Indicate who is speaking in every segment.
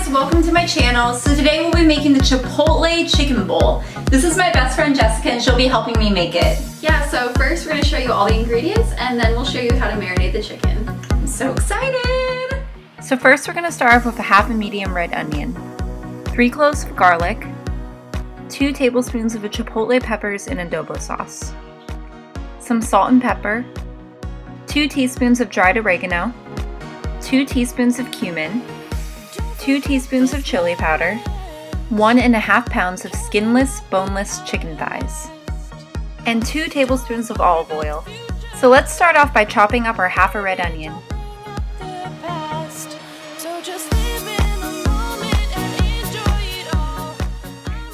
Speaker 1: guys, welcome to my channel. So today we'll be making the Chipotle chicken bowl. This is my best friend Jessica and she'll be helping me make it.
Speaker 2: Yeah, so first we're going to show you all the ingredients and then we'll show you how to marinate the chicken.
Speaker 1: I'm so excited!
Speaker 3: So first we're going to start off with a half a medium red onion, 3 cloves of garlic, 2 tablespoons of chipotle peppers in adobo sauce, some salt and pepper, 2 teaspoons of dried oregano, 2 teaspoons of cumin, 2 teaspoons of chili powder, 1.5 pounds of skinless, boneless chicken thighs, and 2 tablespoons of olive oil. So let's start off by chopping up our half a red onion.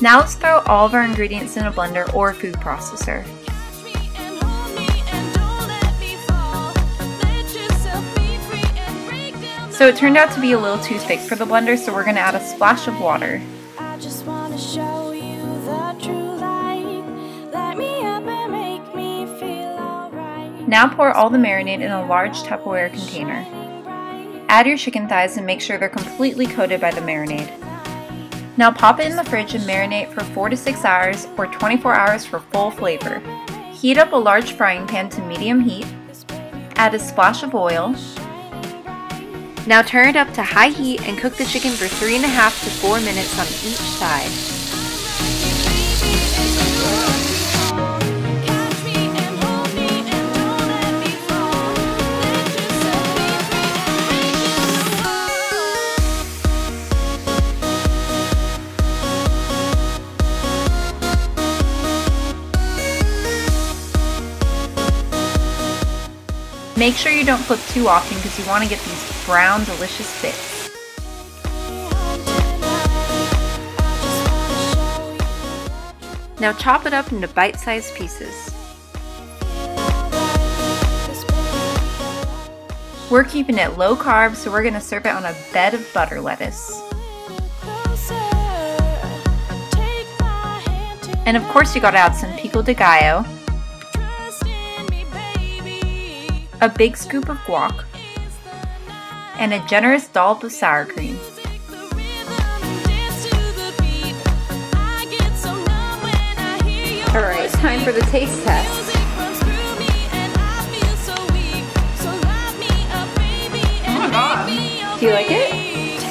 Speaker 3: Now let's throw all of our ingredients in a blender or food processor. So it turned out to be a little too thick for the blender, so we're going to add a splash of water. Now pour all the marinade in a large Tupperware container. Add your chicken thighs and make sure they're completely coated by the marinade. Now pop it in the fridge and marinate for 4 to 6 hours or 24 hours for full flavor. Heat up a large frying pan to medium heat. Add a splash of oil. Now turn it up to high heat and cook the chicken for 3.5 to 4 minutes on each side. Make sure you don't flip too often because you want to get these brown, delicious bits. Now chop it up into bite-sized pieces. We're keeping it low carb, so we're going to serve it on a bed of butter lettuce. And of course you got to add some pico de gallo, a big scoop of guac, and a generous dollop of sour cream. Alright, time for the taste test.
Speaker 2: Oh my god.
Speaker 3: Do you like it?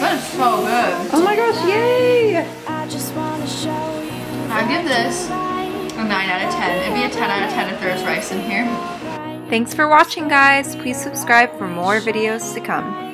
Speaker 2: That is so good.
Speaker 3: Oh my gosh, yay!
Speaker 2: I give this a 9 out of 10. It'd be a 10 out of 10 if there's rice in here.
Speaker 3: Thanks for watching, guys. Please subscribe for more videos to come.